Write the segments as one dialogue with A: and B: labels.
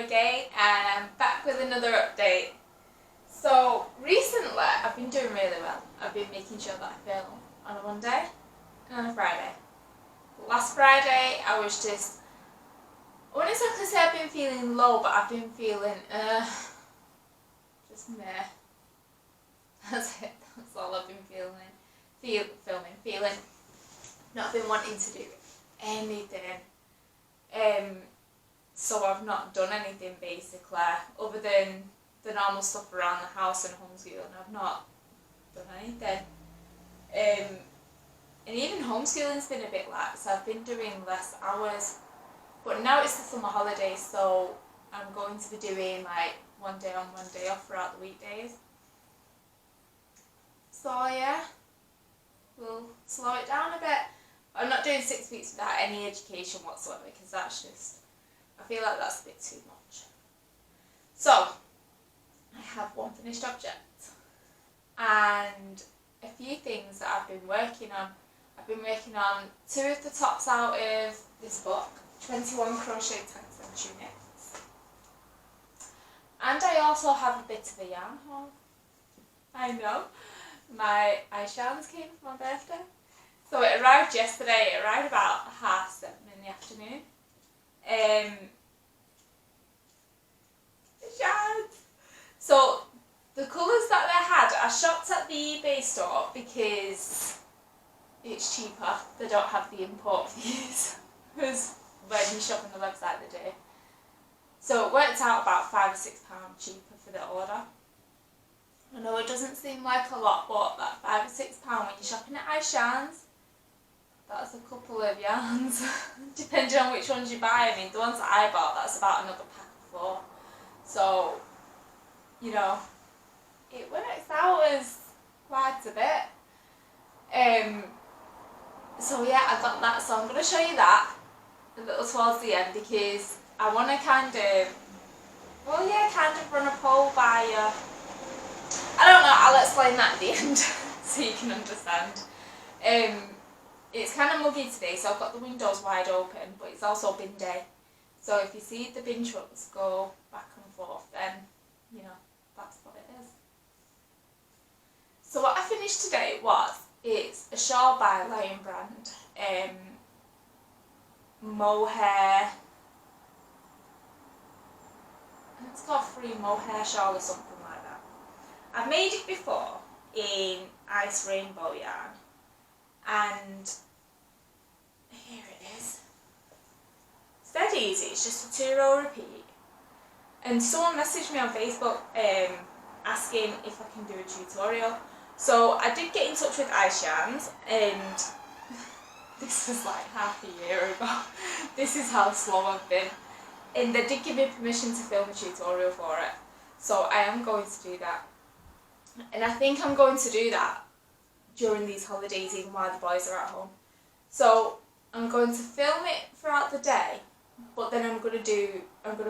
A: again, and I'm back with another update. So recently I've been doing really well. I've been making sure that I film on a Monday and on a Friday. Last Friday I was just, I wouldn't exactly say I've been feeling low, but I've been feeling just meh. That's it. That's all I've been feeling. Not been wanting to do anything. So I've not done anything basically, other than the normal stuff around the house and homeschooling. I've not done anything. And even homeschooling's been a bit lax. I've been doing less hours. But now it's the summer holidays, so I'm going to be doing like one day on, one day off throughout the weekdays. So yeah, we'll slow it down a bit. I'm not doing 6 weeks without any education whatsoever, because that's just, I feel like that's a bit too much. So, I have one finished object and a few things that I've been working on. I've been working on 2 of the tops out of this book, 21 Crochet Tanks and Tunics. And I also have a bit of a yarn haul. I know, my ice yarns came for my birthday. So it arrived yesterday. It arrived about 7:30 in the afternoon. So the colours that they had, I shopped at the eBay store because it's cheaper. They don't have the import fees, because when you shop on the website they do. So it worked out about £5 or £6 cheaper for the order. I know it doesn't seem like a lot, but that £5 or £6 when you're shopping at Ice Yarns, that's a couple of yarns, depending on which ones you buy. I mean, the ones that I bought, that's about another pack of 4. So, you know, it works out as quite a bit. So yeah, I got that, so I'm going to show you that a little towards the end, because I want to kind of run a poll by you. I don't know, I'll explain that at the end, so you can understand. It's kind of muggy today, so I've got the windows wide open, but it's also bin day. So if you see the bin trucks go back and forth, then, you know, that's what it is. So what I finished today it's a shawl by Lion Brand, mohair, and it's called Free Mohair Shawl or something like that. I've made it before in Ice Rainbow yarn, and here it is. It's dead easy, it's just a 2-row repeat. And someone messaged me on Facebook asking if I can do a tutorial. So I did get in touch with Ice Yarns, and this was like half a year ago. This is how slow I've been. And they did give me permission to film a tutorial for it. So I am going to do that. And I think I'm going to do that during these holidays, even while the boys are at home. So I'm going to film it throughout the day, but then I'm going to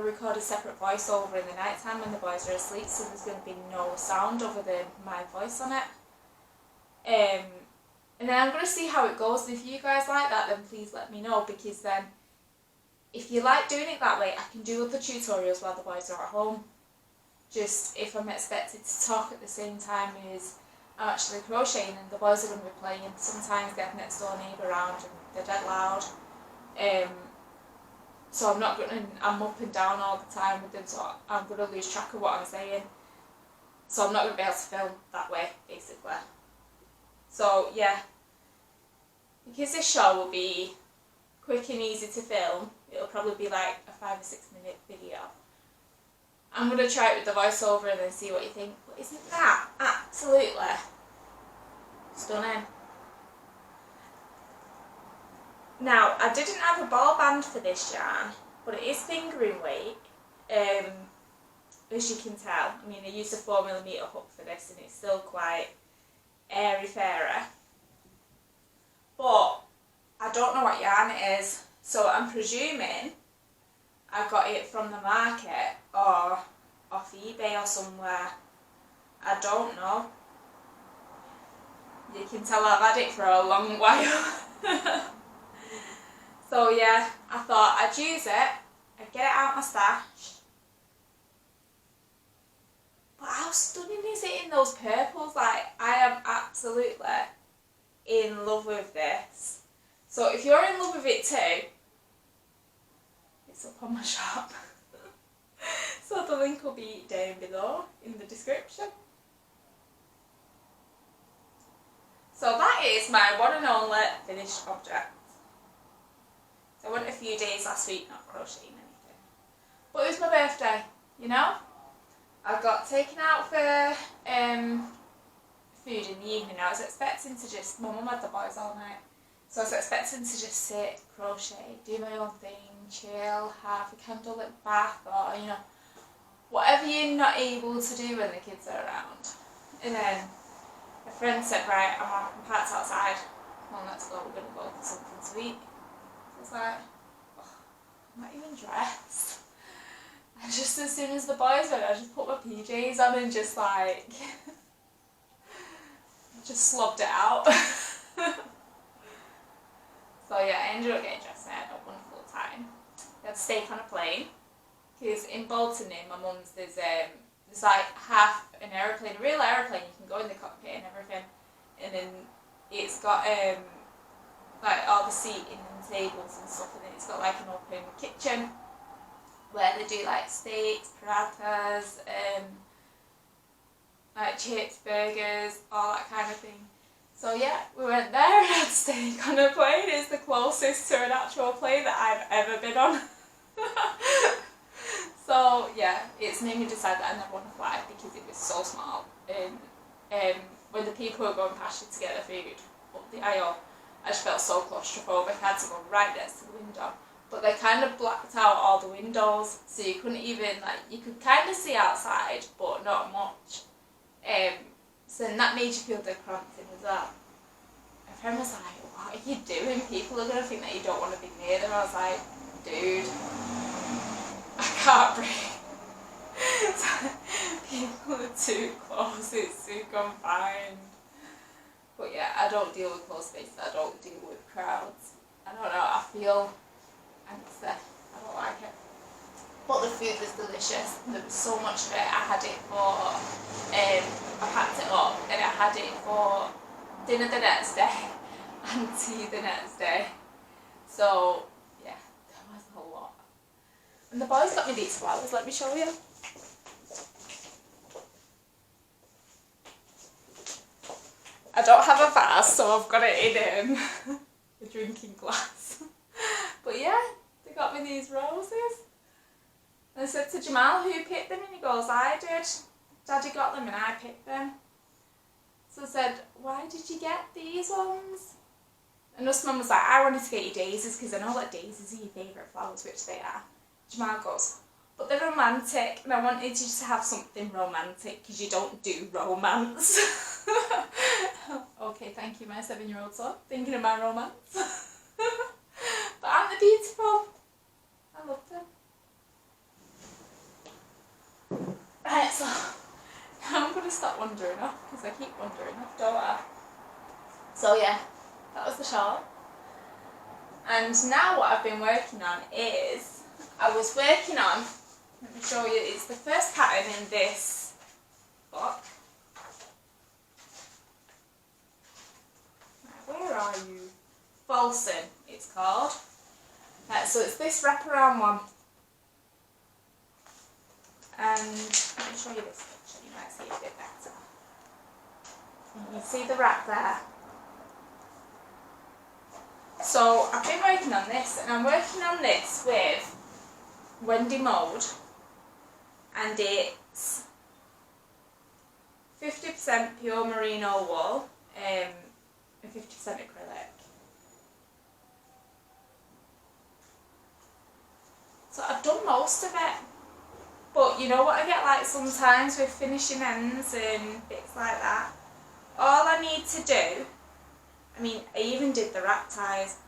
A: record a separate voiceover in the night time when the boys are asleep, so there's going to be no sound other than my voice on it. And then I'm going to see how it goes. If you guys like that, then please let me know, because then if you like doing it that way, I can do other tutorials while the boys are at home. Just if I'm expected to talk at the same time as I'm actually crocheting and the boys are going to be playing. Sometimes they have next door neighbour around and they're dead loud. So I'm up and down all the time with them, so I'm going to lose track of what I'm saying. So I'm not going to be able to film that way, basically. So yeah, because this show will be quick and easy to film, it'll probably be like a 5 or 6 minute video. I'm going to try it with the voiceover and then see what you think. But isn't that absolutely stunning? Now, I didn't have a ball band for this yarn, but it is fingering weight, as you can tell. I mean, I used a 4mm hook for this, and it's still quite airy-fairy. But I don't know what yarn it is, so I'm presuming I got it from the market or off eBay or somewhere. I don't know. You can tell I've had it for a long while. So yeah, I thought I'd use it, I'd get it out my stash, But how stunning is it in those purples? Like, I am absolutely in love with this. So if you're in love with it too, it's up on my shop. So the link will be down below in the description. So that is my one and only finished object. So I went a few days last week not crocheting anything. But it was my birthday, you know? I got taken out for food in the evening. I was expecting to just, my mum had the boys all night, so I was expecting to just sit, crochet, do my own thing, chill, have a candlelit bath, or you know, whatever you're not able to do when the kids are around. And then a friend said, right, I'm parked outside, well let's go, we're going to go for something to eat. So I was like, oh, I'm not even dressed. And just as soon as the boys went, I just put my PJs on and just like, just slobbed it out. So yeah, I ended up getting dressed and I had a wonderful time. We had steak on a plane, because in Bolton, in my mum's, there's like half an aeroplane, a real aeroplane, you can go in the cockpit and everything, and then it's got like all the seating and tables and stuff, and then it's got like an open kitchen where they do like steaks, parathas, like chips, burgers, all that kind of thing. So yeah, we went there and had steak on a plane. It's the closest to an actual plane that I've ever been on. So yeah, it's made me decide that I never want to fly because it was so small. And when the people were going past you to get their food up the aisle, I just felt so claustrophobic. I had to go right next to the window. But they kind of blacked out all the windows, so you couldn't even, like, you could kind of see outside, but not much. So then that made you feel the cramped in as well. My friend was like, what are you doing? People are going to think that you don't want to be near them. I was like, dude, I can't breathe. People are too close, it's too confined. But yeah, I don't deal with close spaces, I don't deal with crowds. I don't know, I feel anxious, I don't like it. But the food was delicious, there was so much of it. I had it for, I packed it up and I had it for dinner the next day and tea the next day. So yeah, there was a lot. And the boys got me these flowers, let me show you. I don't have a vase, so I've got it in a drinking glass. But yeah, they got me these roses. And I said to Jamal, who picked them? And he goes, I did. Daddy got them and I picked them. So I said, why did you get these ones? And us mum was like, I wanted to get you daisies because I know that daisies are your favourite flowers, which they are. Jamal goes, but they're romantic and I wanted you to have something romantic because you don't do romance. Okay, thank you, my 7-year-old son, thinking of my romance. But aren't they beautiful? I love them. Right, so now I'm going to stop wandering off because I keep wandering off, don't I? So yeah, that was the short. And now what I've been working on is, I was working on, let me show you, it's the first pattern in this book. Where are you? Falsing, it's called. So it's this wraparound one. And let me show you this picture, you might see it a bit better. You see the wrap there. So I've been working on this, and I'm working on this with Wendy Mould, and it's 50% pure merino wool and 50% acrylic. So I've done most of it, but you know what I get like sometimes with finishing ends and bits like that? All I need to do, I mean I even did the wrap ties,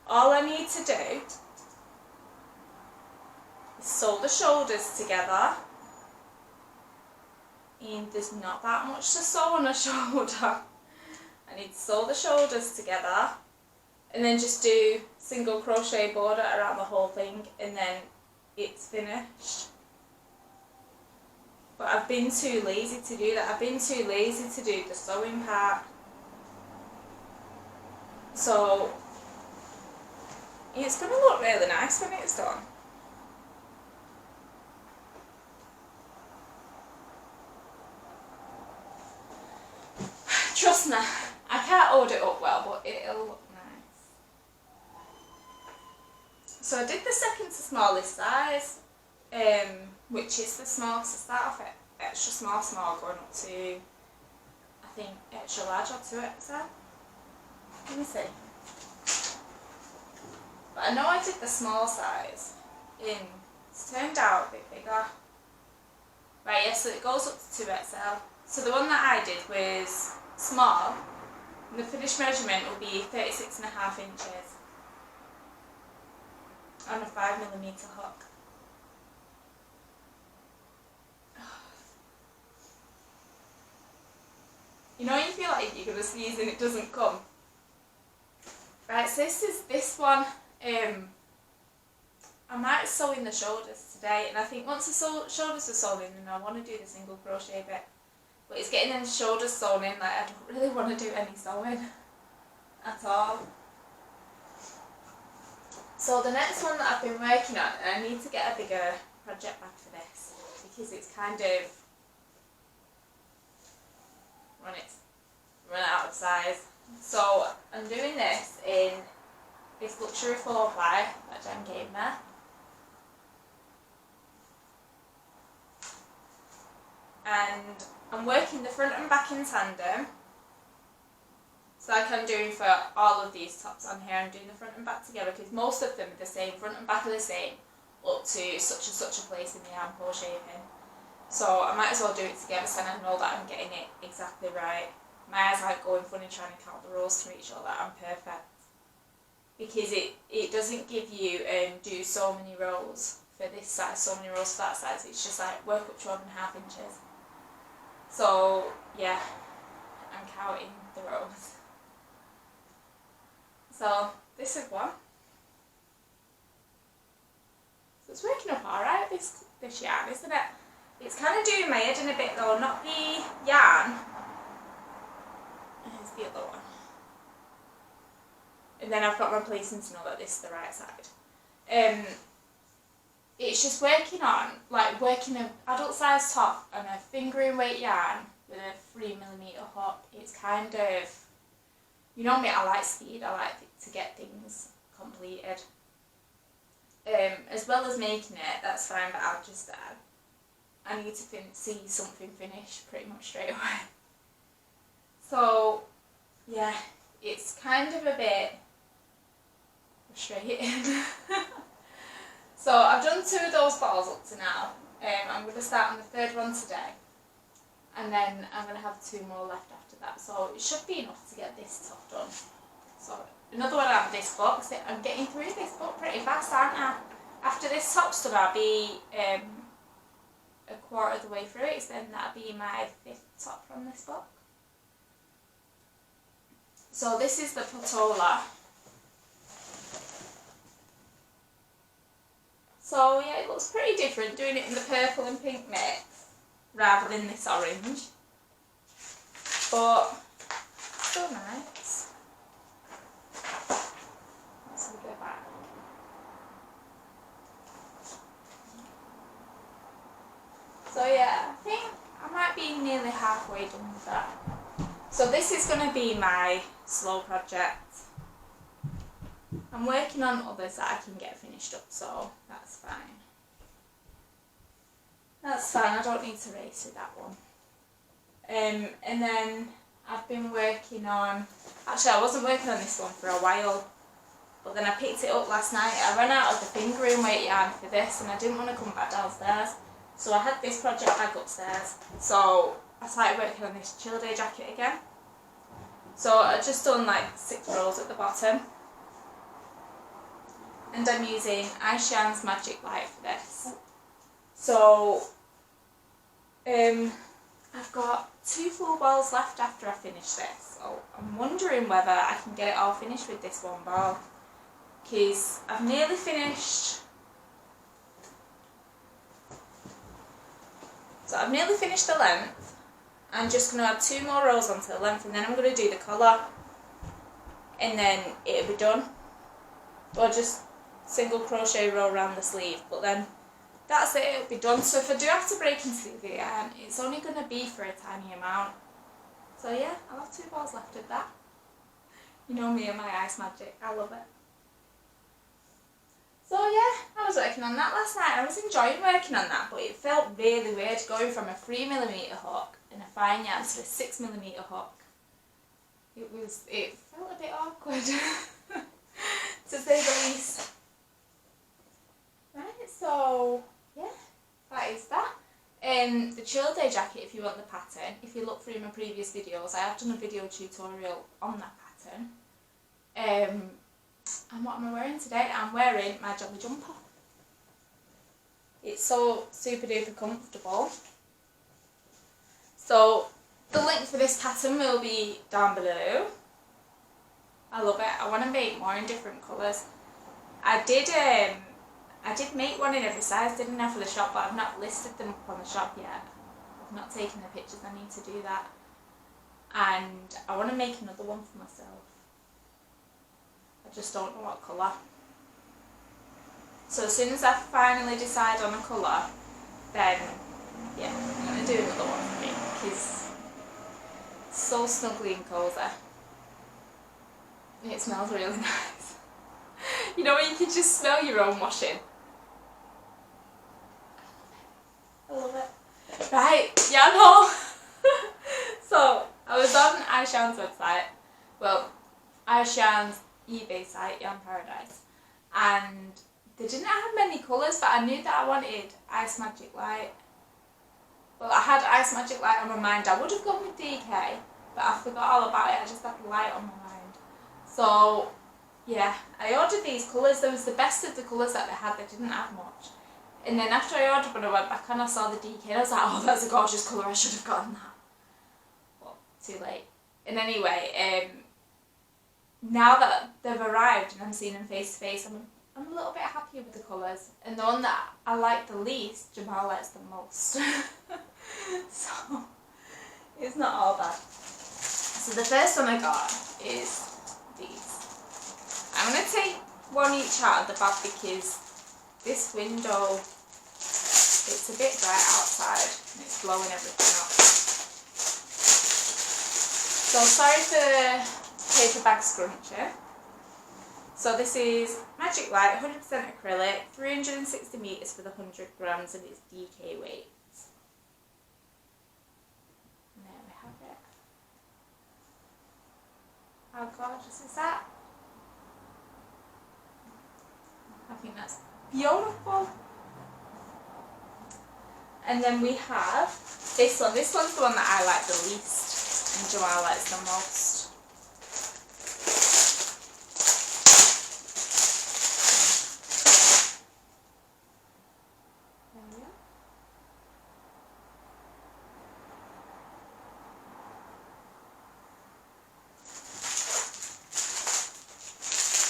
A: all I need to do is sew the shoulders together, and there's not that much to sew on a shoulder. I need to sew the shoulders together and then just do single crochet border around the whole thing, and then it's finished. But I've been too lazy to do that. I've been too lazy to do the sewing part. So it's going to look really nice when it's done. Trust me, I can't hold it up well, but it'll look nice. So I did the second to smallest size, which is the small, because I start off at extra small, going up to, I think, extra large or 2XL. Let me see. But I know I did the small size it's turned out a bit bigger. Right, yes, so it goes up to 2XL. So the one that I did was small, and the finished measurement will be 36.5 inches on a 5mm hook. You know, you feel like you're going to sneeze and it doesn't come. Right, so this one, I might sew in the shoulders today, and I think once the shoulders are sewn in, then I want to do the single crochet bit. But it's getting the shoulders sewn in, like I don't really want to do any sewing at all. So the next one that I've been working on, and I need to get a bigger project bag for this, because it's kind of run out of size. So I'm doing this in this luxury 4-ply that Jen gave me. And I'm working the front and back in tandem. So like I'm doing for all of these tops on here, I'm doing the front and back together because most of them are the same, front and back are the same, up to such and such a place in the armhole shaping. So I might as well do it together so I know that I'm getting it exactly right. My eyes aren't going funny trying to count the rows to make sure that I'm perfect. Because it doesn't give you do so many rows for this size, so many rows for that size. It's just like work up 12.5 inches. So yeah, I'm counting the rows. So this is one. So it's working up alright, this yarn, isn't it? It's kind of doing my head in a bit though, not the yarn. Here's the other one. And then I've got my placing to know that this is the right side. It's just working on, like working an adult size top on a fingering weight yarn with a 3mm hook. It's kind of, you know me, I like speed, I like to get things completed. As well as making it, that's fine, but I'll just I need to see something finished pretty much straight away. So yeah, it's kind of a bit frustrating. So I've done 2 of those balls up to now. I'm going to start on the 3rd one today, and then I'm going to have 2 more left after that. So it should be enough to get this top done. So another one out of this book. So I'm getting through this book pretty fast, aren't I? After this top's done, I'll be a quarter of the way through it, so then that'll be my 5th top from this book. So this is the Patola. So yeah, it looks pretty different doing it in the purple and pink mix rather than this orange. But still nice. Let's go back. So yeah, I think I might be nearly halfway done with that. So this is going to be my slow project. I'm working on others that I can get finished up, so that's fine. That's fine, I don't need to race with that one. And then I've been working on, actually I wasn't working on this one for a while, but then I picked it up last night. I ran out of the fingering weight yarn for this and I didn't want to come back downstairs. So I had this project bag upstairs, so I started working on this chill day jacket again. So I've just done like 6 rows at the bottom. And I'm using Aishan's Magic Light for this. So I've got 2 full balls left after I finish this. So I'm wondering whether I can get it all finished with this one ball. Because I've nearly finished So I've nearly finished the length. I'm just going to add 2 more rows onto the length, and then I'm going to do the collar, and then it'll be done. Or just single crochet row around the sleeve, but then that's it, it'll be done. So if I do have to break into the yarn, it's only going to be for a tiny amount. So yeah, I'll have 2 balls left of that. You know me and my ice magic, I love it. So yeah, I was working on that last night. I was enjoying working on that, but it felt really weird going from a 3mm hook and a fine yarn to a 6mm hook. It felt a bit awkward, to say the least. Right, so yeah, that is that. The chill day jacket, if you want the pattern, if you look through my previous videos, I have done a video tutorial on that pattern. And what am I wearing today? I'm wearing my jolly jumper. It's so super duper comfortable. So the link for this pattern will be down below. I love it. I want to make more in different colours. I did make one in every size, didn't I, for the shop, but I've not listed them up on the shop yet. I've not taken the pictures, I need to do that. And I want to make another one for myself. I just don't know what colour. So as soon as I finally decide on a colour, then yeah, I'm going to do another one for me, because it's so snuggly and cosy. It smells really nice. You know when you can just smell your own washing? I love it. Right, yarn haul. So I was on Aishan's website, well, Aishan's eBay site, Yarn Paradise, and they didn't have many colours, but I knew that I wanted Ice Magic Light. Well, I had Ice Magic Light on my mind. I would have gone with DK, but I forgot all about it. I just had light on my mind. So yeah, I ordered these colours. They was the best of the colours that they had. They didn't have much. And then after I ordered one, I went back and I saw the DK and I was like, oh, that's a gorgeous colour. I should have gotten that. Well, too late. And anyway, now that they've arrived and I'm seeing them face to face, I'm a little bit happier with the colours. And the one that I like the least, Jamal likes the most. So it's not all bad. So the first one I got is these. I'm going to take one each out of the bag because this window, it's a bit bright outside and it's blowing everything up. So sorry for paper bag scrunchie. So this is Magic Light, 100% acrylic, 360 metres for the 100 grams, and it's DK weights. And there we have it. How gorgeous is that? I think that's beautiful. And then we have this one. This one's the one that I like the least, and Jamal likes the most.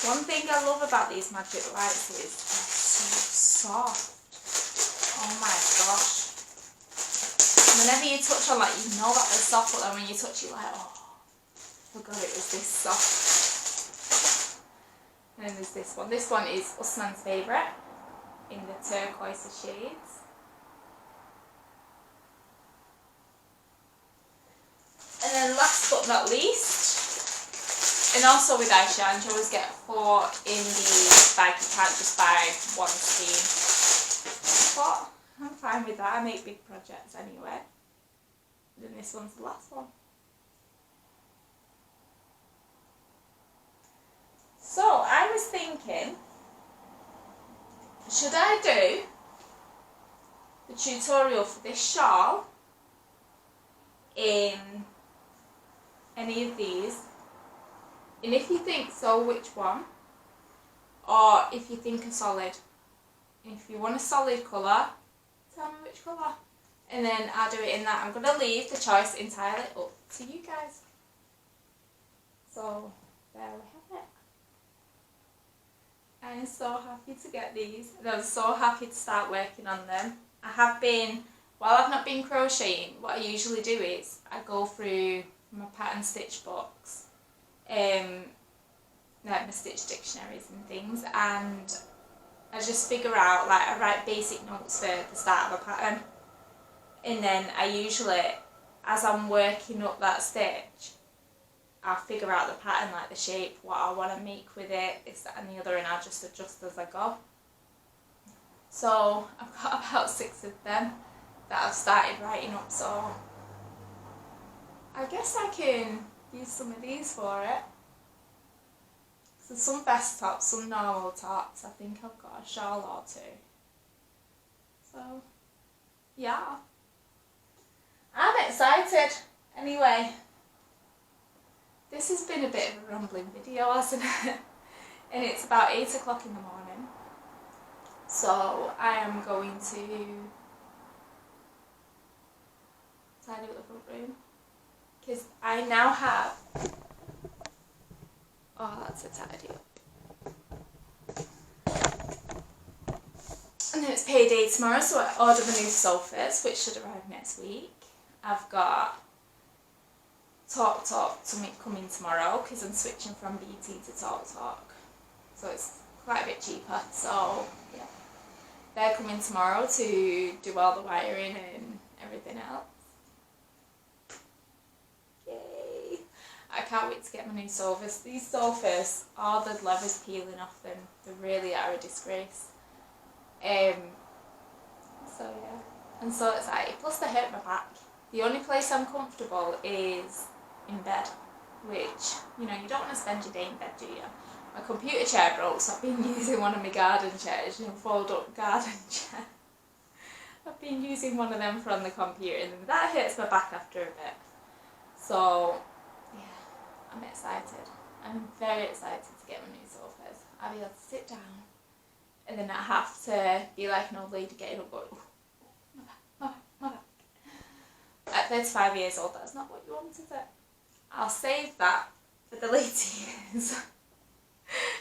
A: One thing I love about these Magic Lights is they're so soft. Oh my gosh. Whenever you touch on, like, you know that they're soft, but then when you touch, you're like, oh, I forgot it was this soft. And then there's this one. This one is Usman's favourite in the turquoise shades. And then last but not least, and also with Aisha, you always get 4 in the bag, you can't just buy one skein. But I'm fine with that, I make big projects anyway. And then this one's the last one. So I was thinking, should I do the tutorial for this shawl in any of these? And if you think so, which one? Or if you think a solid. And if you want a solid colour, tell me which colour. And then I'll do it in that. I'm going to leave the choice entirely up to you guys. So, there we have it. I'm so happy to get these. And I'm so happy to start working on them. I have been while I've not been crocheting, what I usually do is I go through my pattern stitch books, like my stitch dictionaries and things, and I just figure out, like, I write basic notes for the start of a pattern, and then I usually, as I'm working up that stitch, I'll figure out the pattern, like the shape, what I want to make with it, this, that and the other, and I'll just adjust as I go. So I've got about 6 of them that I've started writing up, so I guess I can use some of these for it. So some vest tops, some normal tops. I think I've got a shawl or 2. So yeah, I'm excited. Anyway, this has been a bit of a rambling video, hasn't it? And it's about 8 o'clock in the morning. So I am going to tidy up the front room, because I now have, oh, that's a tidy up. And then it's payday tomorrow, so I ordered the new sofas, which should arrive next week. I've got Talk coming tomorrow, because I'm switching from BT to Talk, so it's quite a bit cheaper. So yeah, they're coming tomorrow to do all the wiring and everything else. Yay! I can't wait to get my new sofas. These sofas, all the leather's peeling off them. They really are a disgrace. So yeah, I'm so excited. Plus they hurt my back. The only place I'm comfortable is in bed, which, you know, you don't want to spend your day in bed, do you? My computer chair broke, so I've been using one of my garden chairs, you know, fold up garden chair. I've been using one of them for on the computer, and that hurts my back after a bit. So yeah, I'm excited. I'm very excited to get my new sofas. I'll be able to sit down and then not have to be like an old lady getting up going, my back. At 35 years old, that's not what you want, is it? I'll save that for the later years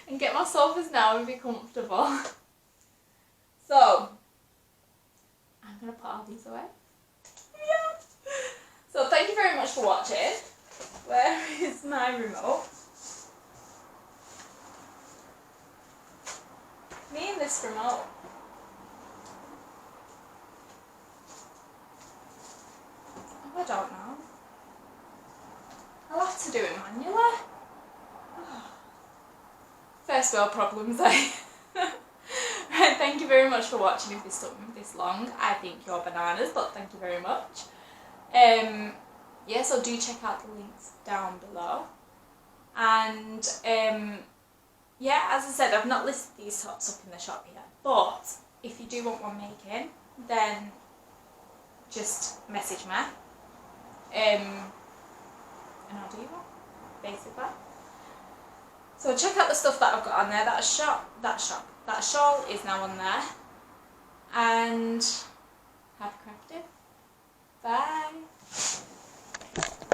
A: and get my sofas now and be comfortable. So I'm going to put all these away. Yeah. So thank you very much for watching. Where is my remote? Me and this remote. Oh, I don't know. I'll have to do it manually. First world problems, eh? Right, thank you very much for watching. If this took me this long, I think you're bananas, but thank you very much. Yeah, so do check out the links down below. And yeah, as I said, I've not listed these tops up in the shop yet, but if you do want one making, then just message me, and I'll do one, basically. So check out the stuff that I've got on there. That shawl is now on there, and happy crafting. Bye.